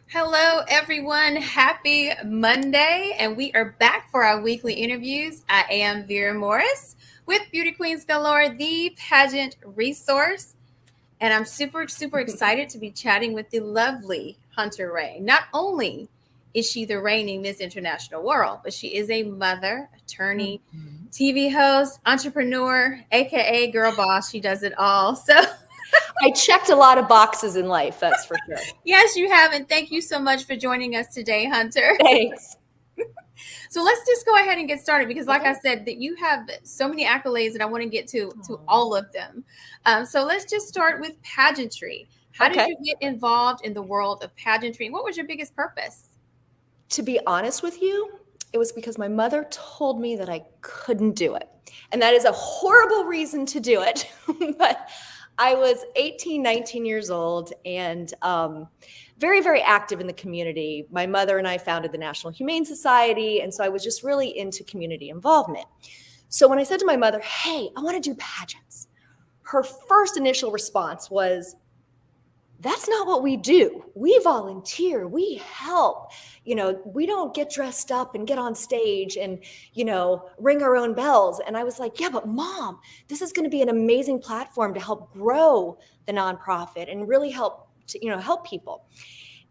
Hello, everyone. Happy Monday. And we are back for our weekly interviews. I am Vera Morris with Beauty Queens Galore, the pageant resource. And I'm super excited to be chatting with the lovely Hunter Raye. Not only is she the reigning Miss International World, but she is a mother, attorney, TV host, entrepreneur, AKA girl boss. She does it all. So I checked a lot of boxes in life, that's for sure. yes, you have. And thank you so much for joining us today, Hunter. Thanks. So let's just go ahead and get started because, like Okay. I said, that you have so many accolades, and I want to get to all of them. So let's just start with pageantry. How did Okay. you get involved in the world of pageantry, and what was your biggest purpose? To be honest with you, it was because my mother told me that I couldn't do it. And that is a horrible reason to do it. But I was 18, 19 years old and very, very active in the community. My mother and I founded the National Humane Society. And so I was just really into community involvement. So when I said to my mother, hey, I want to do pageants, her first initial response was, that's not what we do. We volunteer, we help. We don't get dressed up and get on stage and, ring our own bells. And I was like, yeah, but mom, this is going to be an amazing platform to help grow the nonprofit and really help help people.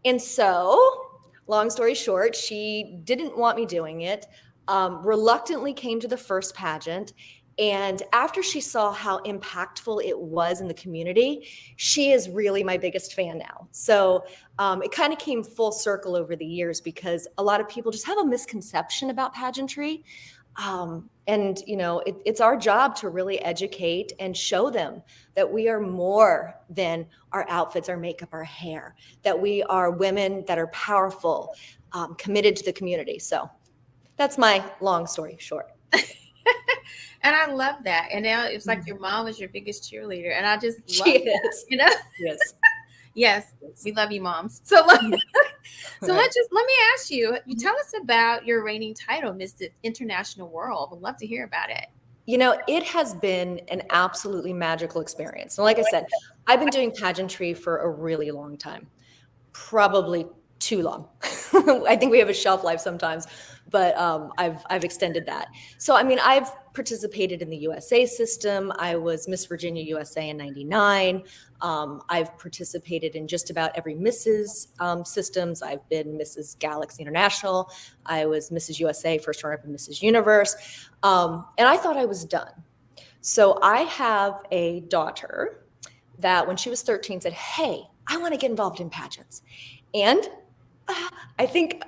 And so, long story short, she didn't want me doing it, reluctantly came to the first pageant. And after she saw how impactful it was in the community, she is really my biggest fan now. So it kind of came full circle over the years because a lot of people just have a misconception about pageantry. It's our job to really educate and show them that we are more than our outfits, our makeup, our hair, that we are women that are powerful, committed to the community. So that's my long story short. And I love that. And now it's like your mom was your biggest cheerleader, and I just love She that. is. Yes. Yes, we love you, moms. So, let me ask you. You tell us about your reigning title, Miss International World. I'd love to hear about it. It has been an absolutely magical experience. And like I said, I've been doing pageantry for a really long time, probably too long. I think we have a shelf life sometimes, but I've extended that. So, I've participated in the USA system. I was Miss Virginia USA in 99. I've participated in just about every Mrs. Systems. I've been Mrs. Galaxy International. I was Mrs. USA, first runner-up in Mrs. Universe. And I thought I was done. So I have a daughter that when she was 13 said, hey, I want to get involved in pageants. And I think,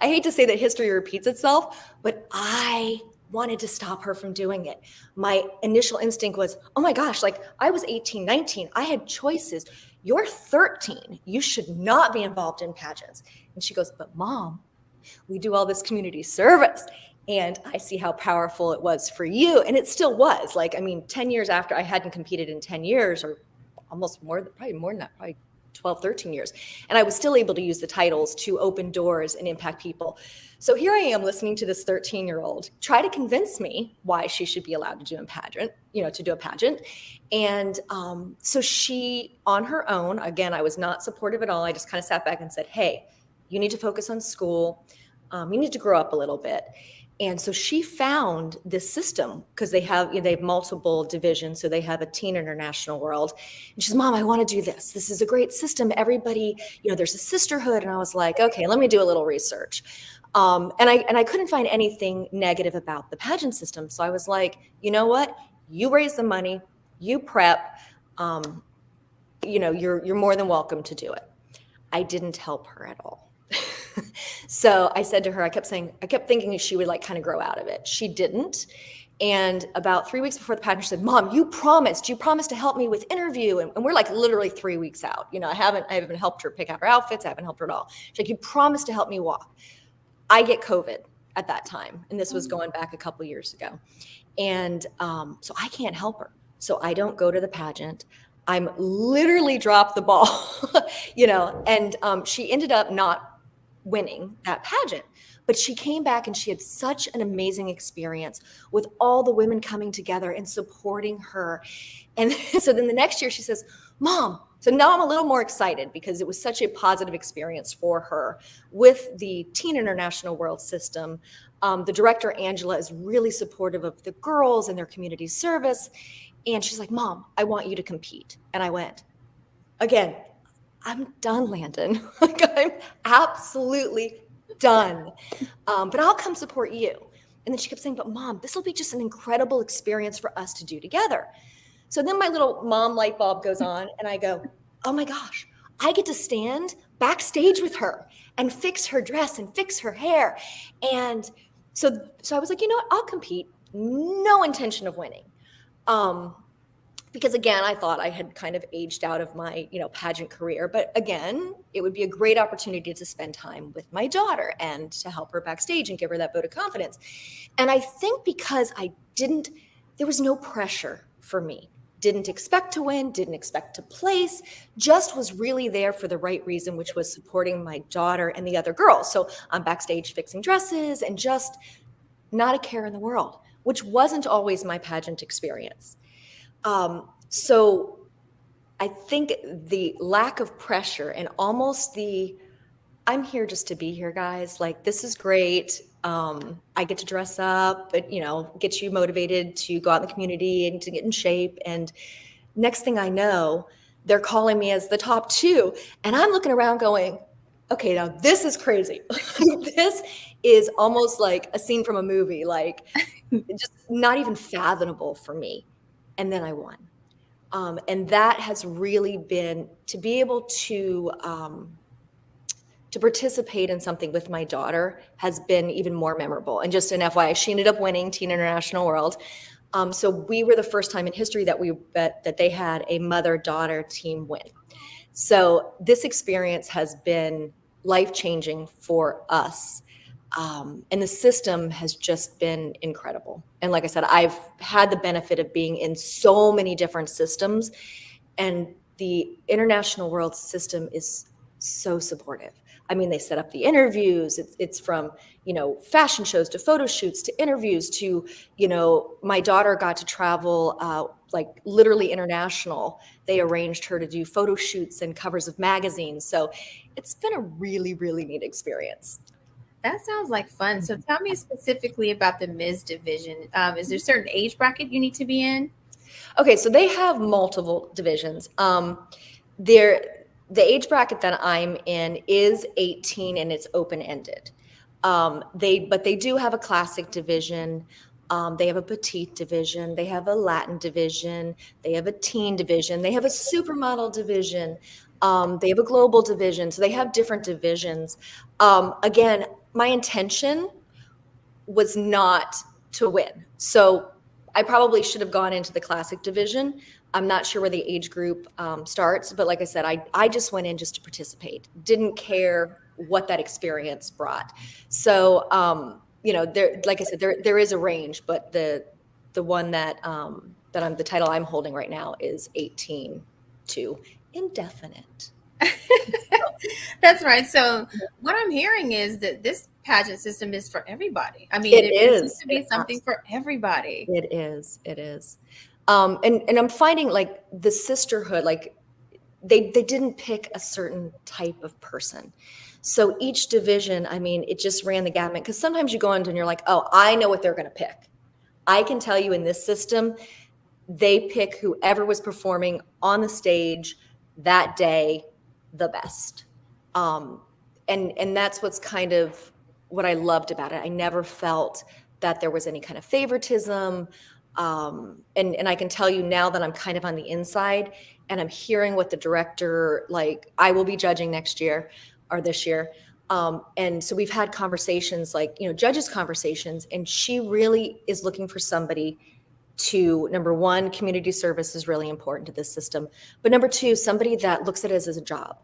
I hate to say that history repeats itself, but I wanted to stop her from doing it. My initial instinct was, oh my gosh, like I was 18, 19. I had choices. You're 13. You should not be involved in pageants. And she goes, but mom, we do all this community service. And I see how powerful it was for you. And it still was. 10 years after, I hadn't competed in 10 years or almost probably more than that, probably 12, 13 years. And I was still able to use the titles to open doors and impact people. So here I am listening to this 13-year-old try to convince me why she should be allowed to do a pageant. And so she, on her own, again, I was not supportive at all. I just kind of sat back and said, hey, you need to focus on school. You need to grow up a little bit. And so she found this system because they have multiple divisions. So they have a Teen International World. And she says, Mom, I want to do this. This is a great system. Everybody, there's a sisterhood. And I was like, okay, let me do a little research. And I couldn't find anything negative about the pageant system. So I was like, you know what? You raise the money, you prep, you're more than welcome to do it. I didn't help her at all. So I said to her, I kept thinking she would kind of grow out of it. She didn't. And about 3 weeks before the pageant, she said, Mom, you promised to help me with interview. And we're literally 3 weeks out. I haven't helped her pick out her outfits. I haven't helped her at all. She's like, you promised to help me walk. I get COVID at that time. And this was going back a couple years ago. And so I can't help her. So I don't go to the pageant. I'm literally dropped the ball, and she ended up not winning that pageant. But she came back and she had such an amazing experience with all the women coming together and supporting her. And so then the next year she says, Mom, So now I'm a little more excited because it was such a positive experience for her with the Teen International World System. The director, Angela, is really supportive of the girls and their community service. And she's like, Mom, I want you to compete. And I went, again, I'm done, Landon. Like, I'm absolutely done. But I'll come support you. And then she kept saying, but Mom, this will be just an incredible experience for us to do together. So then my little mom light bulb goes on and I go, oh my gosh, I get to stand backstage with her and fix her dress and fix her hair. And so I was like, you know what, I'll compete. No intention of winning. Because again, I thought I had kind of aged out of my, pageant career. But again, it would be a great opportunity to spend time with my daughter and to help her backstage and give her that vote of confidence. And I think because there was no pressure for me. Didn't expect to win, didn't expect to place, just was really there for the right reason, which was supporting my daughter and the other girls. So I'm backstage fixing dresses and just not a care in the world, which wasn't always my pageant experience. So I think the lack of pressure and almost I'm here just to be here, guys. Like, this is great. I get to dress up, but, get you motivated to go out in the community and to get in shape. And next thing I know, they're calling me as the top 2. And I'm looking around going, okay, now this is crazy. This is almost like a scene from a movie, like just not even fathomable for me. And then I won. And that has really been to be able to participate in something with my daughter has been even more memorable. And just an FYI, she ended up winning Teen International World. So we were the first time in history that they had a mother-daughter team win. So this experience has been life-changing for us. And the system has just been incredible. And like I said, I've had the benefit of being in so many different systems, and the International World System is so supportive. I mean, they set up the interviews. It's from, fashion shows to photo shoots to interviews to, my daughter got to travel like literally international. They arranged her to do photo shoots and covers of magazines. So it's been a really, really neat experience. That sounds like fun. So tell me specifically about the Ms. division. Is there a certain age bracket you need to be in? Okay, so they have multiple divisions. The age bracket that I'm in is 18 and it's open-ended. But they do have a classic division. They have a petite division. They have a Latin division. They have a teen division. They have a supermodel division. They have a global division. So they have different divisions. Again, my intention was not to win. So I probably should have gone into the classic division. I'm not sure where the age group starts, but like I said, I just went in just to participate. Didn't care what that experience brought. So, like I said, there is a range, but the one that the title I'm holding right now is 18 to indefinite. That's right. So what I'm hearing is that this pageant system is for everybody. I mean, it seems to be something for everybody. It is. And I'm finding like the sisterhood, like they didn't pick a certain type of person. So each division, I mean, it just ran the gamut, because sometimes you go into and you're like, oh, I know what they're going to pick. I can tell you in this system, they pick whoever was performing on the stage that day the best. And that's what's kind of what I loved about it. I never felt that there was any kind of favoritism. And I can tell you now that I'm kind of on the inside and I'm hearing what the director, like, I will be judging next year or this year. And so we've had conversations, like, judges conversations, and she really is looking for somebody to, number one, community service is really important to this system. But number two, somebody that looks at it as a job.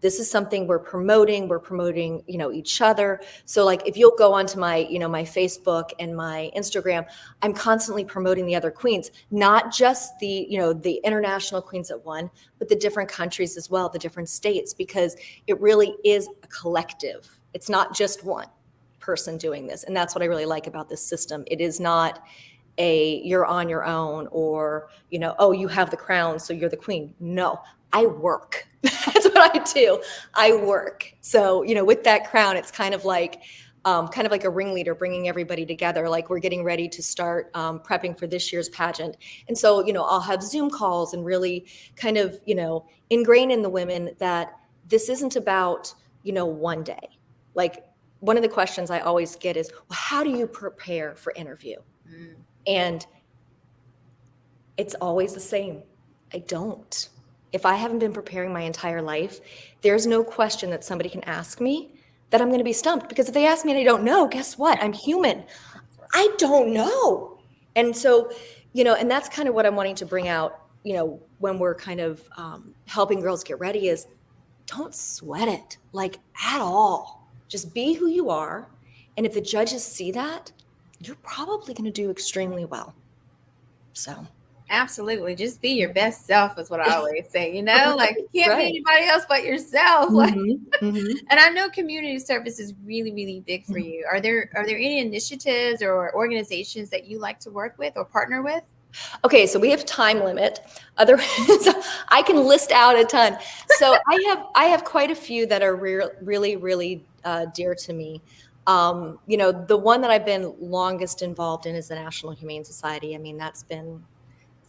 This is something we're promoting, each other. So like, if you'll go onto my, my Facebook and my Instagram, I'm constantly promoting the other queens, not just the, the international queens that won, but the different countries as well, the different states, because it really is a collective. It's not just one person doing this. And that's what I really like about this system. It is not you're on your own, or, oh, you have the crown, so you're the queen. No, I work. That's what I do. I work. So, with that crown, it's kind of like a ringleader, bringing everybody together. Like, we're getting ready to start prepping for this year's pageant. And so, I'll have Zoom calls and really kind of, ingrain in the women that this isn't about, one day. Like, one of the questions I always get is, well, how do you prepare for interview? And it's always the same. I don't. If I haven't been preparing my entire life, there's no question that somebody can ask me that I'm going to be stumped, because if they ask me and I don't know, guess what? I'm human. I don't know. And so, and that's kind of what I'm wanting to bring out, when we're kind of helping girls get ready, is don't sweat it, like, at all. Just be who you are. And if the judges see that, you're probably going to do extremely well. So. Absolutely. Just be your best self is what I always say, like, you can't be anybody else but yourself. And I know community service is really, really big for you. Are there any initiatives or organizations that you like to work with or partner with? Okay, so we have time limit. So I can list out a ton. So I have quite a few that are really, really dear to me. The one that I've been longest involved in is the National Humane Society. I mean, that's been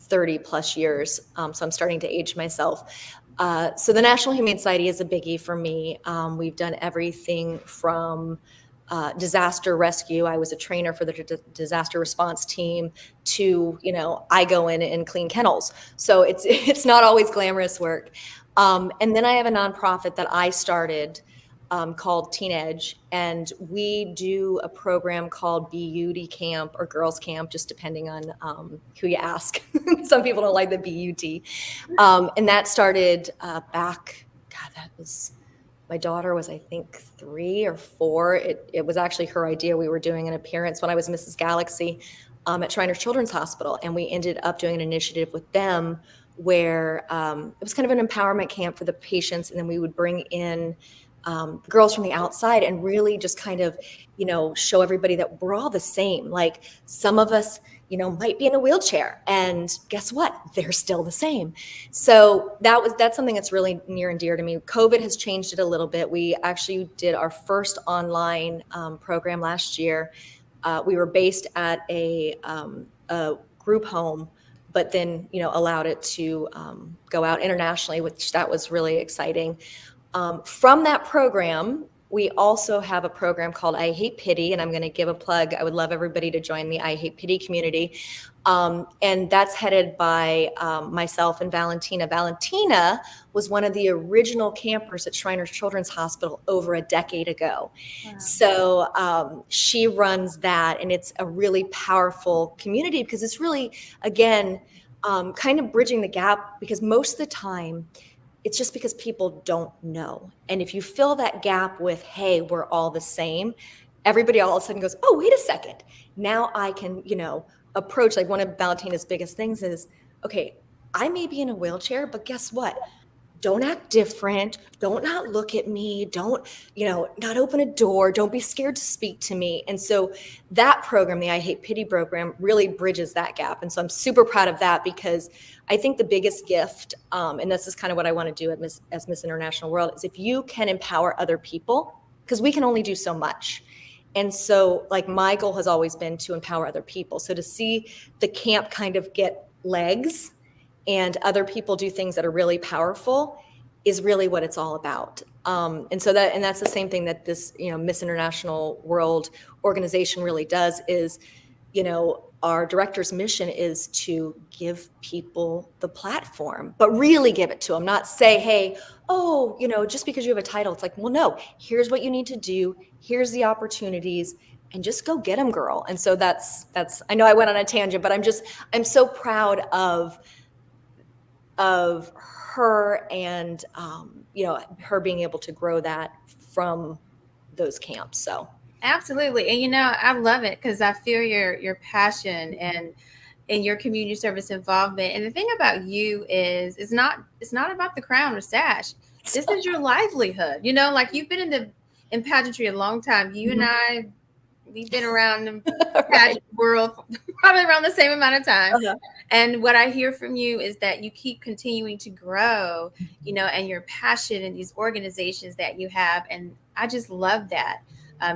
30 plus years. So I'm starting to age myself. So the National Humane Society is a biggie for me. We've done everything from disaster rescue. I was a trainer for the disaster response team to, I go in and clean kennels. So it's not always glamorous work. And then I have a nonprofit that I started called Teen Edge, and we do a program called Beauty Camp or Girls Camp, just depending on who you ask. Some people don't like the BUT. And that started back, God, that was, my daughter was, I think, 3 or 4. It was actually her idea. We were doing an appearance when I was Mrs. Galaxy at Shriners Children's Hospital, and we ended up doing an initiative with them where it was kind of an empowerment camp for the patients, and then we would bring in girls from the outside and really just kind of, show everybody that we're all the same. Like, some of us, might be in a wheelchair, and guess what? They're still the same. So that's something that's really near and dear to me. COVID has changed it a little bit. We actually did our first online program last year. We were based at a group home, but then, allowed it to go out internationally, which that was really exciting. From that program, we also have a program called I Hate Pity, and I'm going to give a plug. I would love everybody to join the I Hate Pity community. And that's headed by myself and Valentina. Valentina was one of the original campers at Shriners Children's Hospital over a decade ago. Wow. So she runs that, and it's a really powerful community because it's really, again, kind of bridging the gap, because most of the time, it's just because people don't know. And if you fill that gap with, hey, we're all the same, everybody all of a sudden goes, oh, wait a second. Now I can, approach, like, one of Valentina's biggest things is, okay, I may be in a wheelchair, but guess what? Don't act different. Don't not look at me. Don't, not open a door. Don't be scared to speak to me. And so that program, the I Hate Pity program, really bridges that gap. And so I'm super proud of that, because I think the biggest gift, and this is kind of what I want to do as Miss International World, is if you can empower other people, because we can only do so much. And so, like, my goal has always been to empower other people. So to see the camp kind of get legs and other people do things that are really powerful is really what it's all about. And that's the same thing that this, Miss International World organization really does is, our director's mission is to give people the platform, but really give it to them, not say, hey, oh, just because you have a title. It's like, well, no, here's what you need to do. Here's the opportunities, and just go get them, girl. And so that's, I know I went on a tangent, but I'm so proud of her and, her being able to grow that from those camps. So. Absolutely. And, I love it because I feel your passion and your community service involvement. And the thing about you is it's not about the crown or sash. This is your livelihood. Like, you've been in pageantry a long time. You and I we've been around the Right. pageant world probably around the same amount of time. Uh-huh. And what I hear from you is that you keep continuing to grow, and your passion in these organizations that you have. And I just love that,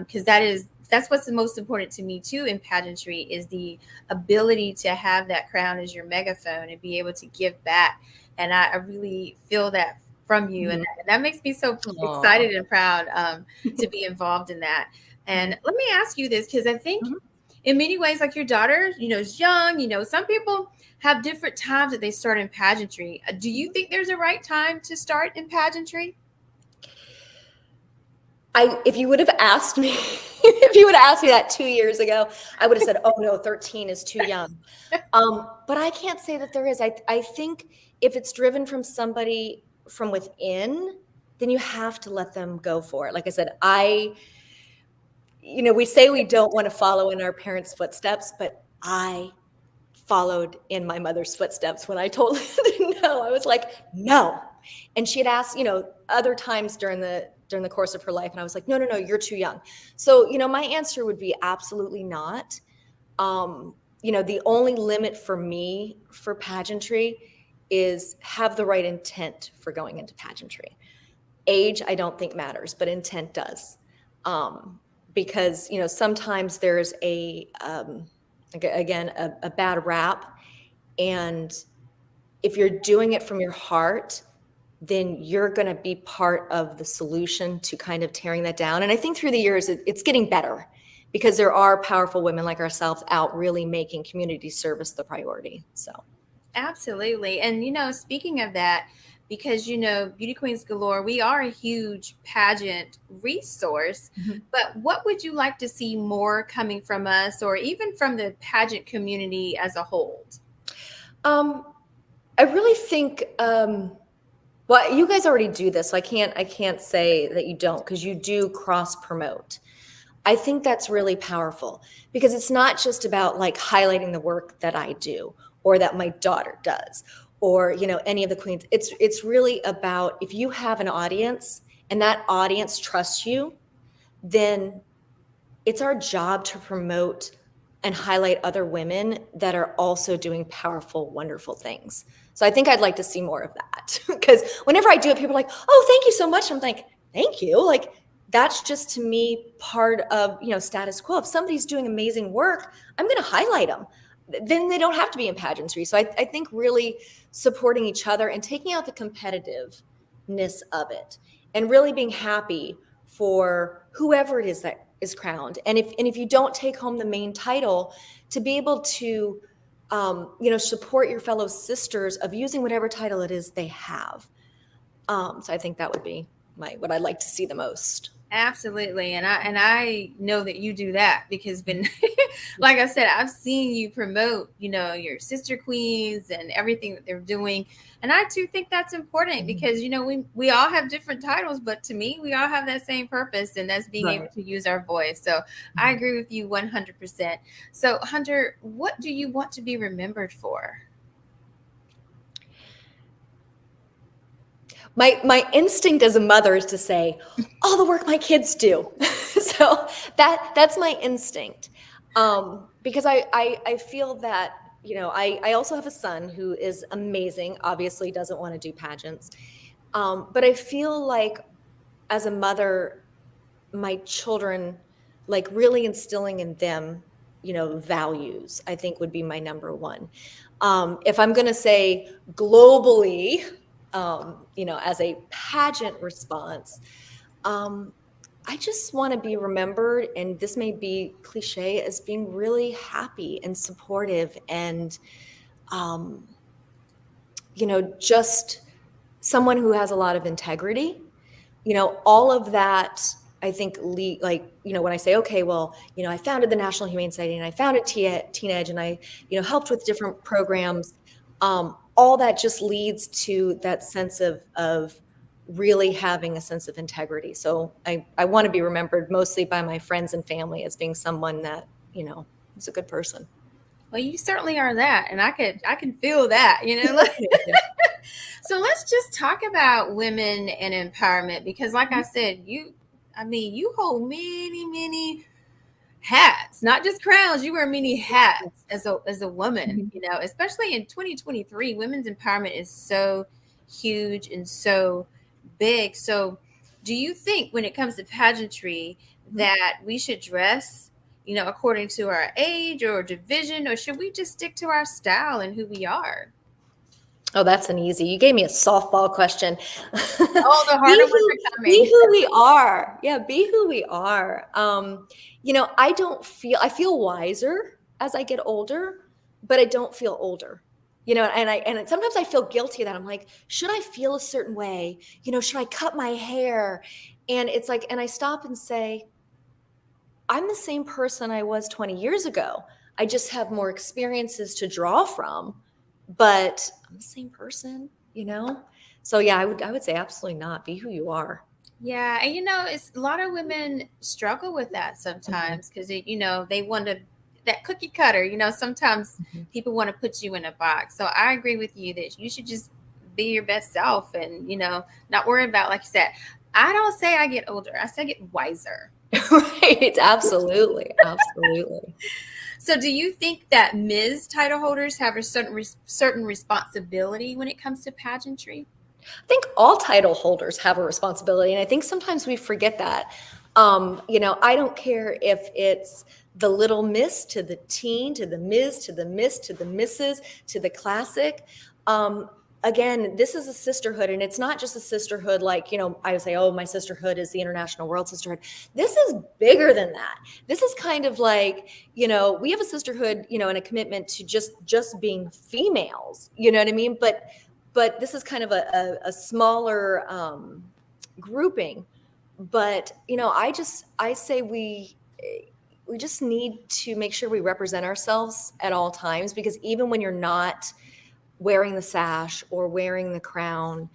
because that's what's the most important to me too in pageantry, is the ability to have that crown as your megaphone and be able to give back. And I really feel that from you, and that makes me so Aw. excited and proud, to be involved in that. And let me ask you this, because I think Mhm. in many ways, like your daughter, is young. Some people have different times that they start in pageantry. Do you think there's a right time to start in pageantry? If you would have asked me, if you would have asked me that 2 years ago, I would have said, "Oh no, 13 is too young." But I can't say that there is. I think if it's driven from somebody from within, then you have to let them go for it. Like I said, we say we don't want to follow in our parents' footsteps, but I followed in my mother's footsteps when I told her no. I was like, no. And she had asked, other times during the course of her life, and I was like, no, no, no, you're too young. So, my answer would be absolutely not. The only limit for me for pageantry is have the right intent for going into pageantry. Age, I don't think matters, but intent does. Because, sometimes there's again, a bad rap. And if you're doing it from your heart, then you're going to be part of the solution to kind of tearing that down. And I think through the years, it's getting better because there are powerful women like ourselves out really making community service the priority. So. Absolutely. And, speaking of that, because, Beauty Queens Galore, we are a huge pageant resource. But what would you like to see more coming from us, or even from the pageant community as a whole? I really think, well, you guys already do this, so I can't say that you don't, because you do cross promote. I think that's really powerful because it's not just about like highlighting the work that I do or that my daughter does or, any of the queens. It's really about if you have an audience and that audience trusts you, then it's our job to promote and highlight other women that are also doing powerful, wonderful things. So I think I'd like to see more of that because whenever I do it, people are like, oh, thank you so much. I'm like, thank you. Like, that's just to me part of, status quo. If somebody's doing amazing work, I'm going to highlight them. Then they don't have to be in pageantry. So I think really supporting each other and taking out the competitiveness of it and really being happy for whoever it is that is crowned. And if you don't take home the main title, to be able to support your fellow sisters of using whatever title it is they have. So I think that would be what I'd like to see the most. Absolutely. And I know that you do that because like I said, I've seen you promote, your sister queens and everything that they're doing. And I too think that's important because, we all have different titles, but to me, we all have that same purpose, and that's being able to use our voice. So I agree with you 100%. So Hunter, what do you want to be remembered for? My instinct as a mother is to say all the work my kids do. So that's my instinct. Because I feel that, I also have a son who is amazing, obviously doesn't want to do pageants. But I feel like as a mother, my children, like really instilling in them, values, I think would be my number one. If I'm going to say globally, as a pageant response, I just want to be remembered, and this may be cliche, as being really happy and supportive and, just someone who has a lot of integrity. All of that, I think, when I say, okay, well, I founded the National Humane Society and I founded Teen Edge and I, helped with different programs. All that just leads to that sense of really having a sense of integrity. So I want to be remembered mostly by my friends and family as being someone that, is a good person. Well, you certainly are that, and I can feel that, So let's just talk about women and empowerment because, like I said, you hold many, many hats, not just crowns. You wear many hats as a woman, Mhm. you know, especially in 2023. Women's empowerment is so huge and so big. So, do you think when it comes to pageantry that we should dress, you know, according to our age or division, or should we just stick to our style and who we are? Oh, that's an easy. You gave me a softball question. Oh, the harder Be ones who are be coming. who we are. Yeah, be who we are. I feel wiser as I get older, but I don't feel older. And sometimes I feel guilty that I'm like, should I feel a certain way? Should I cut my hair? And it's like, and I stop and say, I'm the same person I was 20 years ago. I just have more experiences to draw from, but I'm the same person. So yeah, I would say absolutely not. Be who you are. Yeah, and you know, it's a lot of women struggle with that Mhm, sometimes because you know they want to that cookie cutter. You know, sometimes mhm. people want to put you in a box. So I agree with you that you should just be your best self and you know not worry about like you said. I don't say I get older. I say I get wiser. Right, absolutely, absolutely. So do you think that Ms. title holders have a certain responsibility when it comes to pageantry? I think all title holders have a responsibility, and I think sometimes we forget that. I don't care if it's the little miss to the teen to the Ms. to the Miss to the Mrs. to the classic. Um, Again, this is a sisterhood, and it's not just a sisterhood like, I would say, oh, my sisterhood is the International World Sisterhood. This is bigger than that. This is kind of like, we have a sisterhood, and a commitment to just being females, you know what I mean? But this is kind of a smaller grouping. But I say we just need to make sure we represent ourselves at all times, because even when you're not wearing the sash or wearing the crown,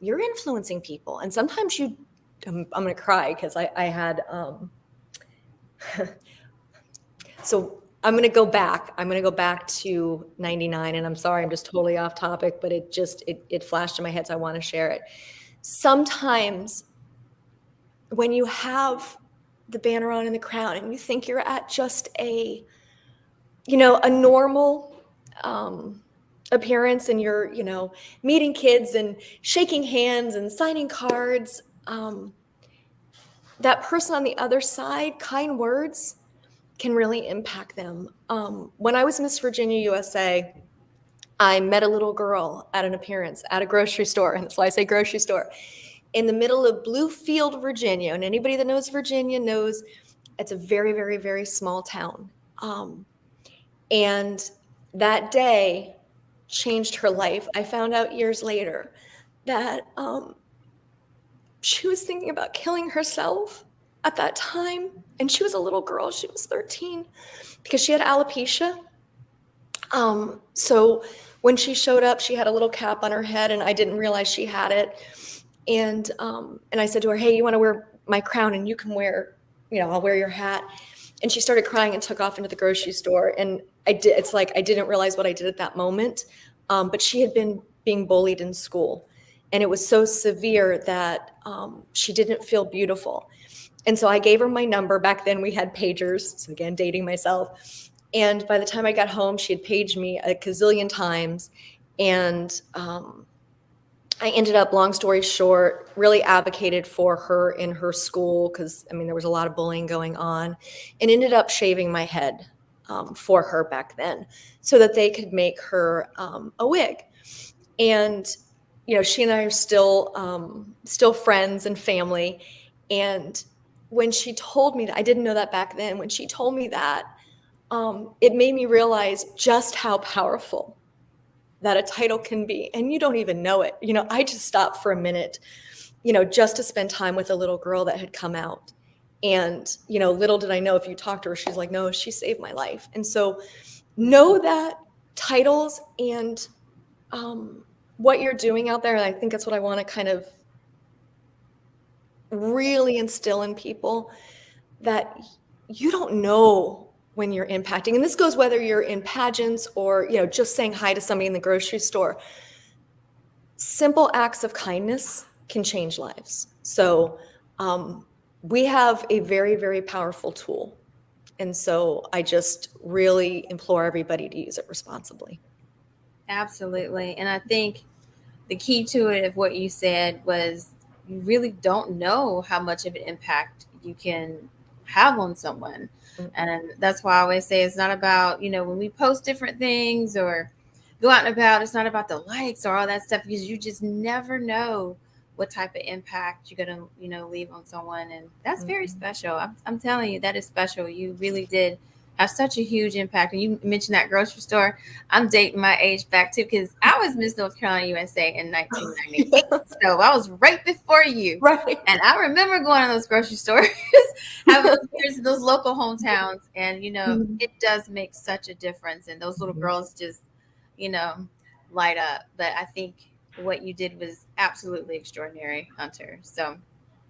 you're influencing people, and sometimes I'm going to cry because I had so I'm going to go back to 99, and I'm sorry, I'm just totally off topic, but it flashed in my head, so I want to share it. Sometimes when you have the banner on and the crown and you think you're at just a normal appearance, and you're, meeting kids and shaking hands and signing cards, that person on the other side, kind words can really impact them. When I was Miss Virginia USA, I met a little girl at an appearance at a grocery store, and that's why I say grocery store, in the middle of Bluefield, Virginia. And anybody that knows Virginia knows it's a very, very, very small town. And that day changed her life. I found out years later that she was thinking about killing herself at that time. And she was a little girl, she was 13, because she had alopecia. So when she showed up, she had a little cap on her head, and I didn't realize she had it. And I said to her, "Hey, you want to wear my crown, and you can wear, I'll wear your hat." And she started crying and took off into the grocery store. And it's like I didn't realize what I did at that moment. But she had been being bullied in school, and it was so severe that she didn't feel beautiful. And so I gave her my number. Back then we had pagers, so again, dating myself. And by the time I got home, she had paged me a gazillion times. And I ended up, long story short, really advocated for her in her school, because, I mean, there was a lot of bullying going on, and ended up shaving my head for her back then so that they could make her a wig. And, she and I are still friends and family. And when she told me that, I didn't know that back then. When she told me that, it made me realize just how powerful that a title can be. And you don't even know it. I just stopped for a minute, just to spend time with a little girl that had come out. And, little did I know, if you talk to her, she's like, no, she saved my life. And so know that titles and what you're doing out there, and I think that's what I want to kind of really instill in people, that you don't know when you're impacting. And this goes whether you're in pageants or, just saying hi to somebody in the grocery store. Simple acts of kindness can change lives. So we have a very, very powerful tool And so I just really implore everybody to use it responsibly. Absolutely. And I think the key to it of what you said was you really don't know how much of an impact you can have on someone. Mm-mm. And that's why I always say it's not about, when we post different things or go out and about, it's not about the likes or all that stuff because you just never know what type of impact you're going to, leave on someone. And that's very Mm-mm. special. I'm telling you, that is special. You really did have such a huge impact. And you mentioned that grocery store. I'm dating my age back too because I was Miss North Carolina USA in 1998. So I was right before you. Right. And I remember going to those grocery stores, having those years in those local hometowns. And, Mhm. it does make such a difference. And those little Mhm. girls just, you know, light up. But I think what you did was absolutely extraordinary, Hunter. So,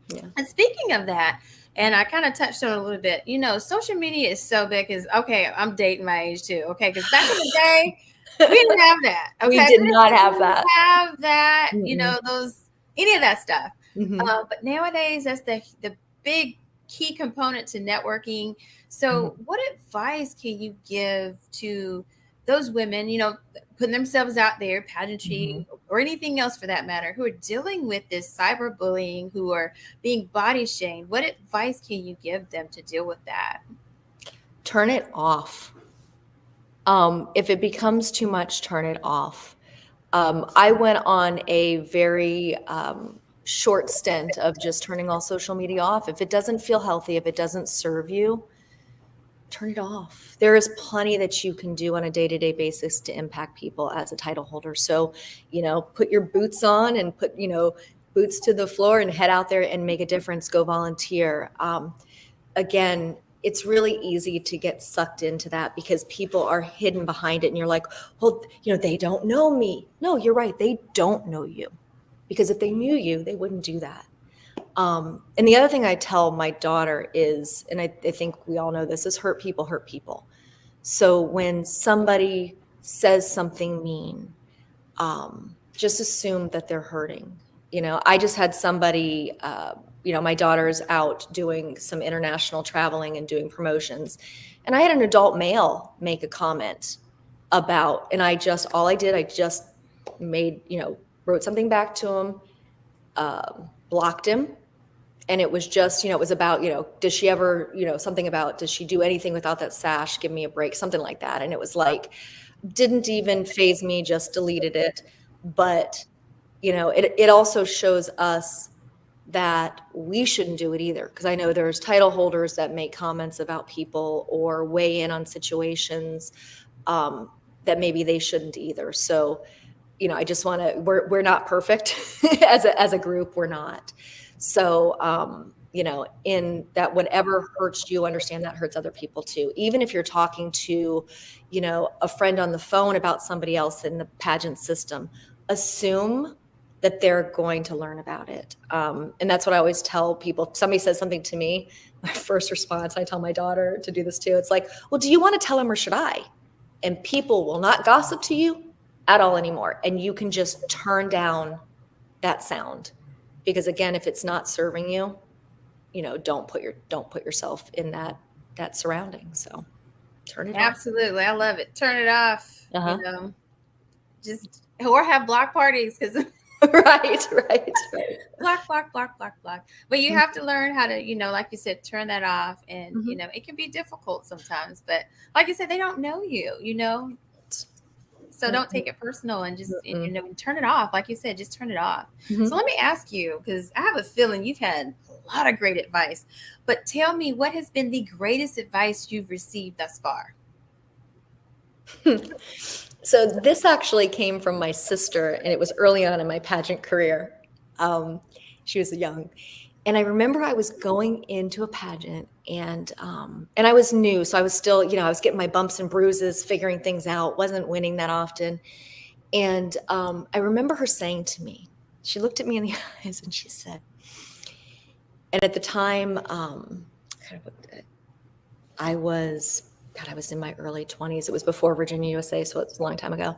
Yeah. and speaking of that, and I kind of touched on it a little bit, social media is so big because, okay, I'm dating my age too, okay? Because back in the day, we didn't have that, We okay? did We not have didn't that. have that, Mm-mm. any of that stuff. Mhm. But nowadays, that's the big key component to networking. So, Mhm. what advice can you give to those women, putting themselves out there, pageantry, Mhm. or anything else for that matter, who are dealing with this cyberbullying, who are being body shamed? What advice can you give them to deal with that? Turn it off. If it becomes too much, turn it off. I went on a very short stint of just turning all social media off. If it doesn't feel healthy, if it doesn't serve you, turn it off. There is plenty that you can do on a day-to-day basis to impact people as a title holder. So, put your boots on and put, boots to the floor and head out there and make a difference. Go volunteer. Again, it's really easy to get sucked into that because people are hidden behind it. And you're like, well, they don't know me. No, you're right. They don't know you because if they knew you, they wouldn't do that. And the other thing I tell my daughter is, and I think we all know this, is hurt people hurt people. So when somebody says something mean, just assume that they're hurting. I just had somebody, my daughter's out doing some international traveling and doing promotions. And I had an adult male make a comment all I did, I just made, wrote something back to him, blocked him. And it was just, it was about, does she ever, something about, does she do anything without that sash? Give me a break, something like that. And it was like, didn't even phase me, just deleted it. But, it also shows us that we shouldn't do it either. Because I know there's title holders that make comments about people or weigh in on situations that maybe they shouldn't either. So, I just want to, we're not perfect as a group, we're not. So, in that, whatever hurts you, understand that hurts other people too. Even if you're talking to, a friend on the phone about somebody else in the pageant system, assume that they're going to learn about it. And that's what I always tell people. If somebody says something to me, my first response, I tell my daughter to do this too. It's like, well, do you want to tell him or should I? And people will not gossip to you at all anymore. And you can just turn down that sound because again, if it's not serving you, don't put yourself in that surrounding. So turn it off. Absolutely. I love it. Turn it off, Uh-huh. just, or have block parties because Right. block, block, block, block, block. But you have to learn how to, like you said, turn that off. And, Mhm. it can be difficult sometimes. But like you said, they don't know you. So don't take it personal and just, Mm-mm. turn it off. Like you said, just turn it off. So Mhm. let me ask you, because I have a feeling you've had a lot of great advice. But tell me, what has been the greatest advice you've received thus far? So this actually came from my sister, and it was early on in my pageant career. Um, she was young, and I remember I was going into a pageant, and I was new, so I was still, I was getting my bumps and bruises, figuring things out, wasn't winning that often. And I remember her saying to me, she looked at me in the eyes, and she said, and at the time, kind of, I was, God, I was in my early 20s. It was before Virginia USA, so it's a long time ago.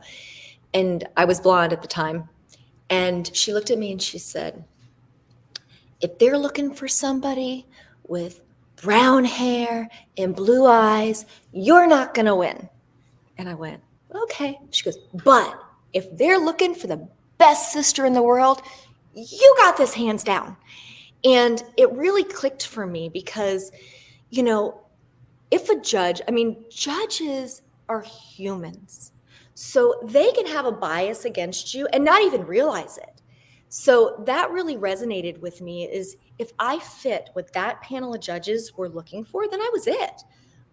And I was blonde at the time. And she looked at me and she said, if they're looking for somebody with brown hair and blue eyes. You're not going to win. And I went, okay. She goes, but if they're looking for the best sister in the world, you got this hands down. And it really clicked for me because, you know, if a judge, I mean, judges are humans. So they can have a bias against you and not even realize it. So that really resonated with me is if I fit what that panel of judges were looking for, then I was it.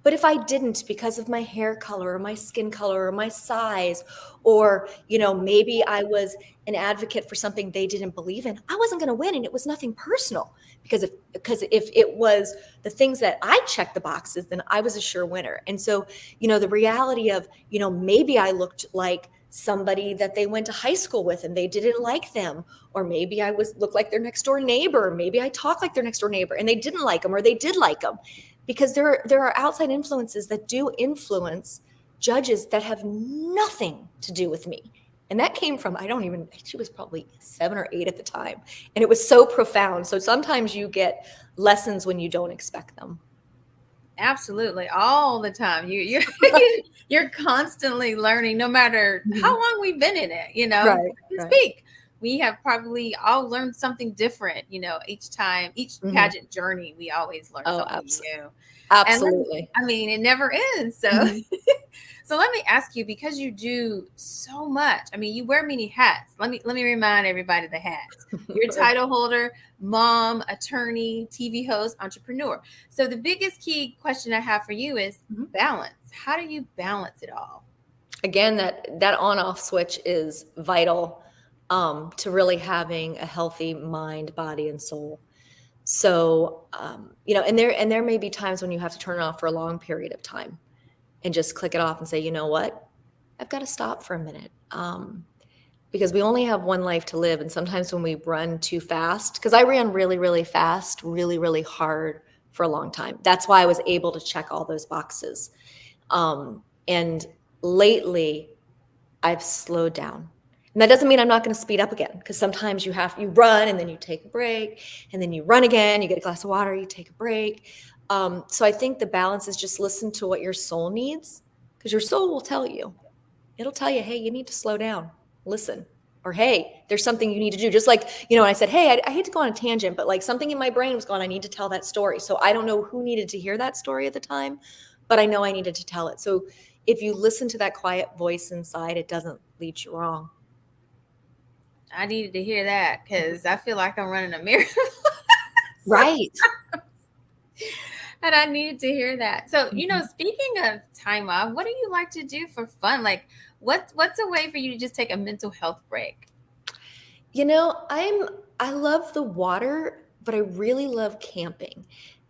But if I didn't because of my hair color or my skin color or my size, or, you know, maybe I was an advocate for something they didn't believe in, I wasn't going to win. And it was nothing personal because if it was the things that I checked the boxes, then I was a sure winner. And so, you know, the reality of, you know, maybe I looked like somebody that they went to high school with and they didn't like them, or maybe I looked like their next door neighbor, maybe I talk like their next door neighbor and they didn't like them or they did like them, because there are outside influences that do influence judges that have nothing to do with me. And that came from, she was probably 7 or 8 at the time. And it was so profound. So sometimes you get lessons when you don't expect them. Absolutely, all the time. You're constantly learning, no matter how long we've been in it. You know, Right. speak. We have probably all learned something different. You know, each pageant journey, we always learn something new. Absolutely. And I mean, it never ends. So, so let me ask you, because you do so much. I mean, you wear many hats. Let me remind everybody the hats. You're a title holder, mom, attorney, TV host, entrepreneur. So the biggest key question I have for you is balance. How do you balance it all? Again, that on-off switch is vital to really having a healthy mind, body, and soul. So, you know, and there may be times when you have to turn it off for a long period of time and just click it off and say, you know what, I've got to stop for a minute. Because we only have one life to live. And sometimes when we run too fast, because I ran really, really fast, really, really hard for a long time. That's why I was able to check all those boxes. And lately I've slowed down. And that doesn't mean I'm not going to speed up again, because sometimes you run and then you take a break and then you run again, you get a glass of water, you take a break. So I think the balance is just listen to what your soul needs, because your soul will tell you. It'll tell you, hey, you need to slow down, listen. Or, hey, there's something you need to do. Just like, you know, when I said, hey, I hate to go on a tangent, but like something in my brain was going, I need to tell that story. So I don't know who needed to hear that story at the time, but I know I needed to tell it. So if you listen to that quiet voice inside, it doesn't lead you wrong. I needed to hear that because I feel like I'm running a marathon. Right. And I needed to hear that. So, you know, speaking of time off, what do you like to do for fun? Like, what's a way for you to just take a mental health break? You know, I love the water, but I really love camping.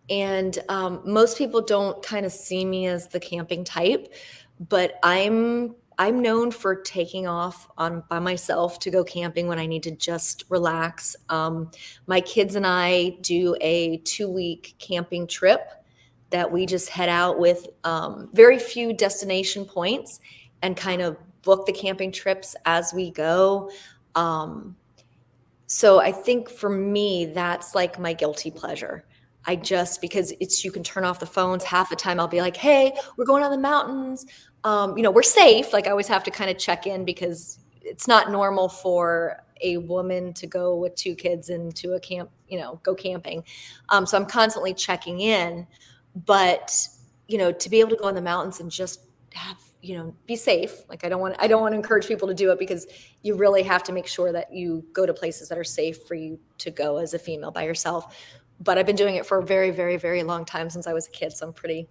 And most people don't kind of see me as the camping type, but I'm known for taking off by myself to go camping when I need to just relax. My kids and I do a 2-week camping trip that we just head out with very few destination points and kind of book the camping trips as we go. So I think for me, that's like my guilty pleasure. Because you can turn off the phones. Half the time I'll be like, hey, we're going on the mountains. You know, we're safe. Like I always have to kind of check in, because it's not normal for a woman to go with 2 kids into a camp, you know, go camping. So I'm constantly checking in, but, you know, to be able to go in the mountains and just have, you know, be safe. Like I don't want to encourage people to do it, because you really have to make sure that you go to places that are safe for you to go as a female by yourself. But I've been doing it for a very, very, very long time, since I was a kid. So I'm pretty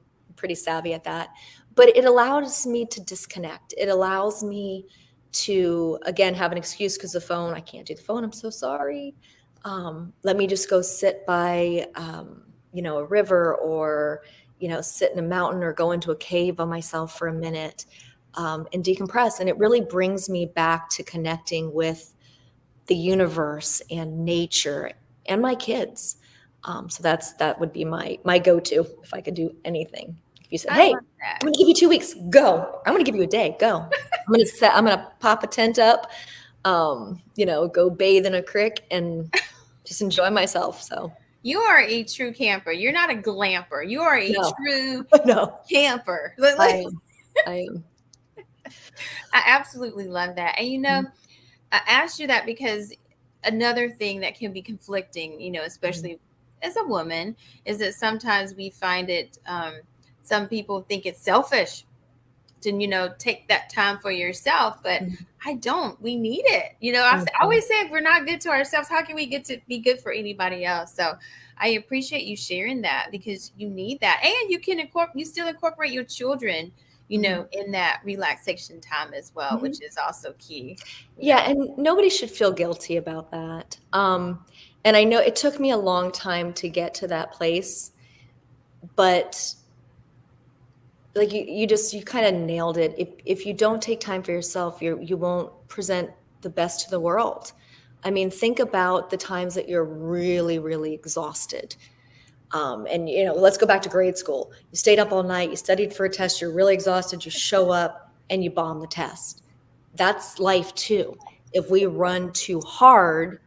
savvy at that. But it allows me to disconnect. It allows me to, again, have an excuse, because the phone, I can't do the phone. I'm so sorry. Let me just go sit by, you know, a river, or, you know, sit in a mountain or go into a cave by myself for a minute and decompress. And it really brings me back to connecting with the universe and nature and my kids. So that would be my go-to if I could do anything. If you said, hey, I'm going to give you 2 weeks, go. I'm going to give you a day, go. I'm going to pop a tent up, you know, go bathe in a creek and just enjoy myself. So. You are a true camper. You're not a glamper. You are a No, true no, camper. I am. I am. I absolutely love that. And Mhm, I asked you that because another thing that can be conflicting, mhm, especially as a woman, is that sometimes we find it, some people think it's selfish to, take that time for yourself, but mhm, I don't. We need it. I mhm, always say if we're not good to ourselves, how can we get to be good for anybody else? So I appreciate you sharing that because you need that. And you still incorporate your children, mhm, in that relaxation time as well, mhm. which is also key, Yeah, and nobody should feel guilty about that. And I know it took me a long time to get to that place, but like you kind of nailed it. If you don't take time for yourself, you won't present the best to the world. I mean, think about the times that you're really, really exhausted. And let's go back to grade school. You stayed up all night, you studied for a test, you're really exhausted, you show up and you bomb the test. That's life too. If we run too hard,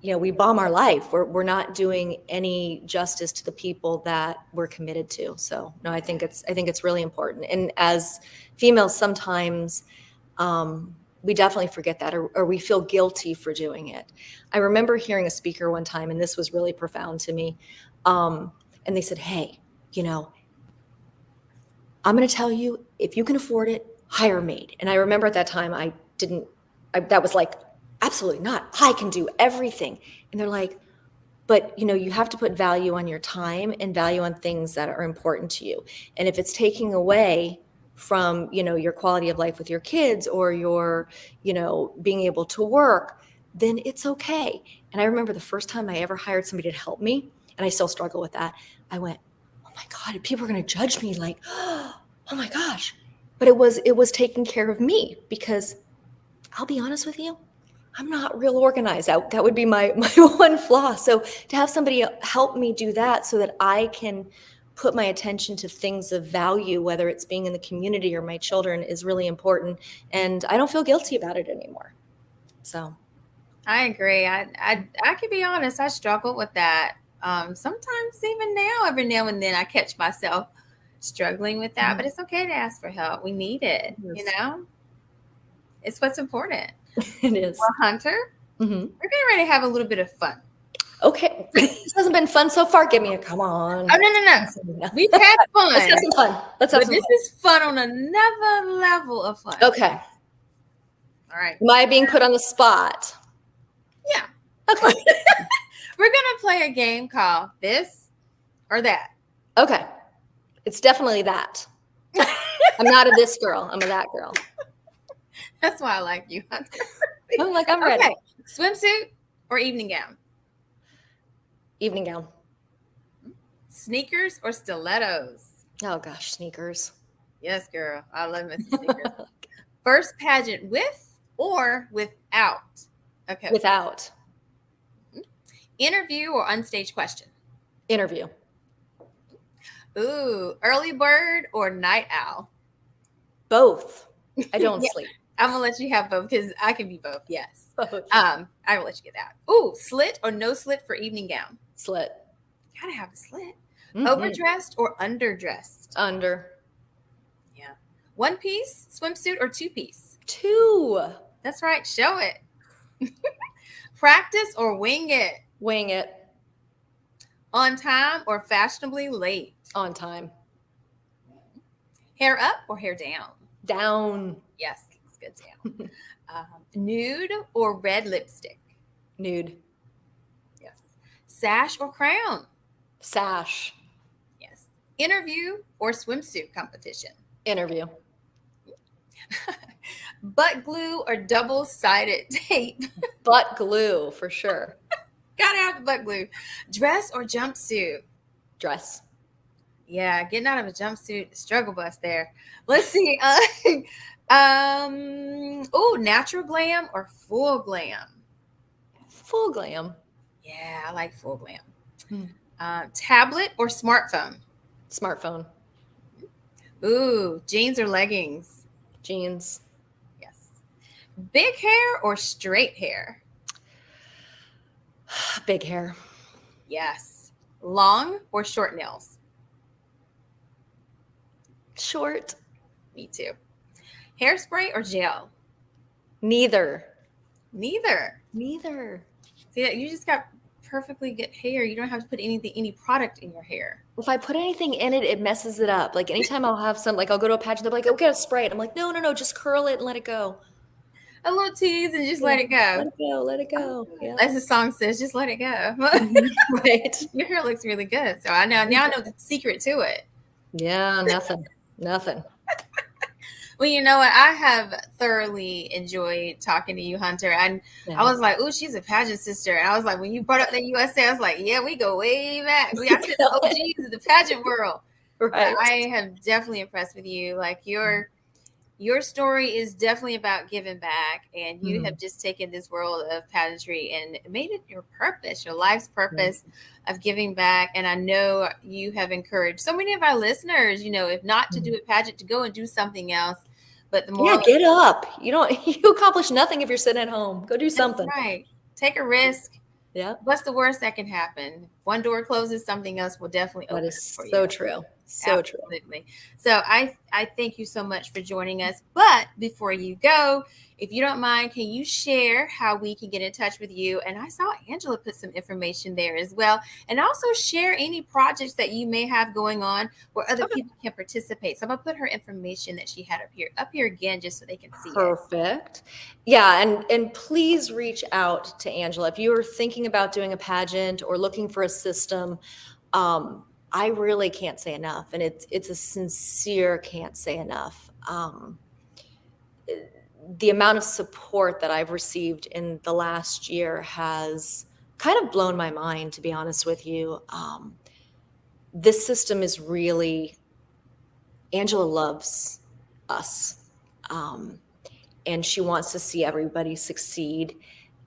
we bomb our life. We're not doing any justice to the people that we're committed to. So no, I think it's really important. And as females, sometimes we definitely forget that, or we feel guilty for doing it. I remember hearing a speaker one time, and this was really profound to me. And they said, "Hey, you know, I'm going to tell you, if you can afford it, hire a maid." And I remember at that time, I didn't. That was like, absolutely not. I can do everything. And they're like, but you have to put value on your time and value on things that are important to you. And if it's taking away from your quality of life with your kids, or your being able to work, then it's okay. And I remember the first time I ever hired somebody to help me, and I still struggle with that. I went, oh my God, people are going to judge me, like, oh my gosh. But it was taking care of me, because I'll be honest with you, I'm not real organized. That would be my my one flaw. So to have somebody help me do that, so that I can put my attention to things of value, whether it's being in the community or my children, is really important. And I don't feel guilty about it anymore. So, I agree. I can be honest. I struggle with that. Sometimes even now, every now and then, I catch myself struggling with that. But mhm, it's okay to ask for help. We need it. it is. It's what's important. It is. Well, Hunter, Mhm. we're getting ready to have a little bit of fun. Okay. This hasn't been fun so far. Give me a come Oh on. no, no, no! We've had Let's have fun, some fun. Let's have but some this is fun on another level of fun. fun. Okay. All right. Am I being put on the spot? Yeah. Okay. We're gonna play a game called This or That. Okay. It's definitely that. I'm not a this girl. I'm a that girl. That's why I like you, Hunter. I'm ready. Okay. Swimsuit or evening gown? Evening gown. Sneakers or stilettos? Oh gosh, sneakers. Yes, girl. I love Mrs. Sneakers. First pageant with or without a coach? Without. Interview or unstage question? Interview. Ooh, early bird or night owl? Both. I don't Yeah, sleep. I'm gonna let you have both because I can be both. Yes. Both. I will let you get that. Ooh, slit or no slit for evening gown? Slit. Gotta have a slit. Mhm. Overdressed or underdressed? Under. Yeah. One piece swimsuit or two piece? 2. That's right. Show it. Practice or wing it? Wing it. On time or fashionably late? On time. Hair up or hair down? Down. Yes, it's good down. Nude or red lipstick? Nude. Yes. Sash or crown? Sash. Yes. Interview or swimsuit competition? Interview. Butt glue or double-sided tape? Butt glue for sure. Gotta have the butt glue. Dress or jumpsuit? Dress. Yeah, getting out of a jumpsuit, struggle bus there. Let's see. Natural glam or full glam? Full glam. Yeah, I like full glam. Hmm. Tablet or smartphone? Smartphone. Ooh, jeans or leggings? Jeans. Yes. Big hair or straight hair? Big hair. Yes. long or short nails? Short. Me too. Hairspray or gel? Neither. Neither. Neither. See, you just got perfectly good hair. You don't have to put any product in your hair. If I put anything in it, it messes it up. Like anytime I'll have some, like I'll go to a pageant, they're like, "Oh, get a spray." And I'm like, "No, just curl it and let it go." A little tease and just Yeah, let it go. let it go, let it go. Yeah. As the song says, just let it go. Right. Your hair looks really good. So I know now I know the secret to it. Yeah, nothing. Well, you know what? I have thoroughly enjoyed talking to you, Hunter. And Yeah. I was like, "Oh, she's a pageant sister." And I was like, when you brought up the USA, I was like, "Yeah, we go way back. We got the OGs of the pageant world." Right. But I have definitely impressed with you. Like your story is definitely about giving back, and you have just taken this world of pageantry and made it your purpose, your life's purpose of giving back. And I know you have encouraged so many of our listeners, if not to do a pageant, to go and do something else. But the Yeah, moral, get up. You accomplish nothing if you're sitting at home. Go do that's something. right. Take a risk. Yeah. What's the worst that can happen? One door closes, something else will definitely That open is for you. so true. So true. Absolutely. So I thank you so much for joining us. But before you go, if you don't mind, can you share how we can get in touch with you? And I saw Angela put some information there as well. And also share any projects that you may have going on where other people can participate. So I'm gonna put her information that she had up here again, just so they can see it. Perfect. Yeah, and please reach out to Angela if you are thinking about doing a pageant or looking for a system. I really can't say enough, and it's a sincere can't say enough. The amount of support that I've received in the last year has kind of blown my mind, to be honest with you. This system is really, Angela loves us. And she wants to see everybody succeed.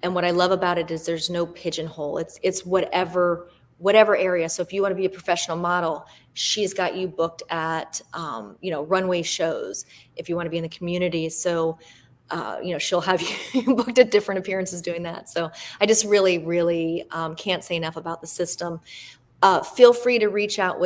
And what I love about it is there's no pigeonhole. It's whatever area. So if you want to be a professional model, she's got you booked at runway shows. If you want to be in the community, so she'll have you booked at different appearances doing that. So I just really, really can't say enough about the system. Feel free to reach out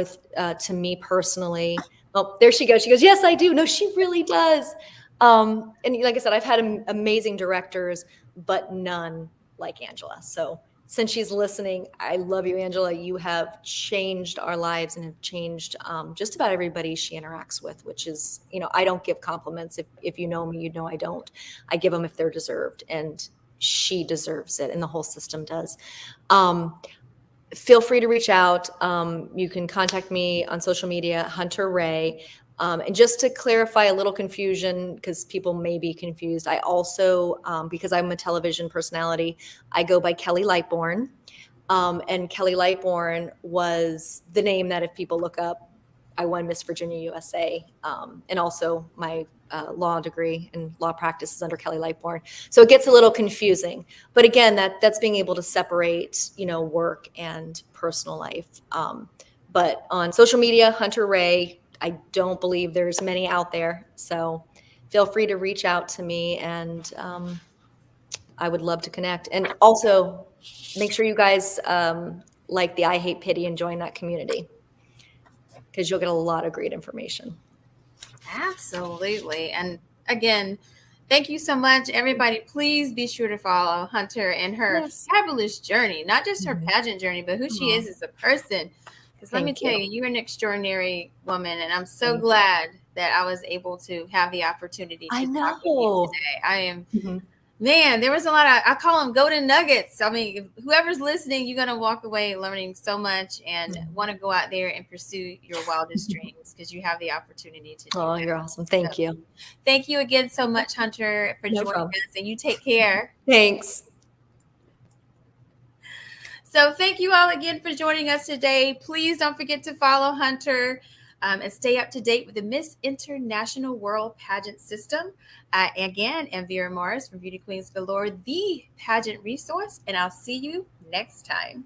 to me personally. Oh, there she goes. She goes, "Yes, I do." No, she really does. And like I said, I've had amazing directors, but none like Angela. So since she's listening, I love you, Angela. You have changed our lives and have changed just about everybody she interacts with, which is, I don't give compliments. If you know me, you know I don't. I give them if they're deserved, and she deserves it, and the whole system does. Feel free to reach out. You can contact me on social media, Hunter Raye. And just to clarify a little confusion, because people may be confused, I also, because I'm a television personality, I go by Kelly Lightbourne. And Kelly Lightbourne was the name that if people look up, I won Miss Virginia USA. And also my law degree and law practice is under Kelly Lightbourne. So it gets a little confusing. But again, that's being able to separate, work and personal life. But on social media, Hunter Raye. I don't believe there's many out there. So feel free to reach out to me, and I would love to connect. And also make sure you guys like the I Hate Pity and join that community, because you'll get a lot of great information. Absolutely. And again, thank you so much, everybody. Please be sure to follow Hunter and her fabulous journey, not just her pageant journey, but who she is as a person. Because let me tell you, you're an extraordinary woman, and I'm so glad that I was able to have the opportunity to talk with you today. I am, man, there was a lot of, I call them golden nuggets. I mean, whoever's listening, you're going to walk away learning so much and want to go out there and pursue your wildest dreams, because you have the opportunity to do that. You're awesome. Thank you. Thank you again so much, Hunter, for joining us, and you take care. Thanks. So thank you all again for joining us today. Please don't forget to follow Hunter and stay up to date with the Miss International World Pageant System. Again, I'm Vera Morris from Beauty Queens Galore, the pageant resource, and I'll see you next time.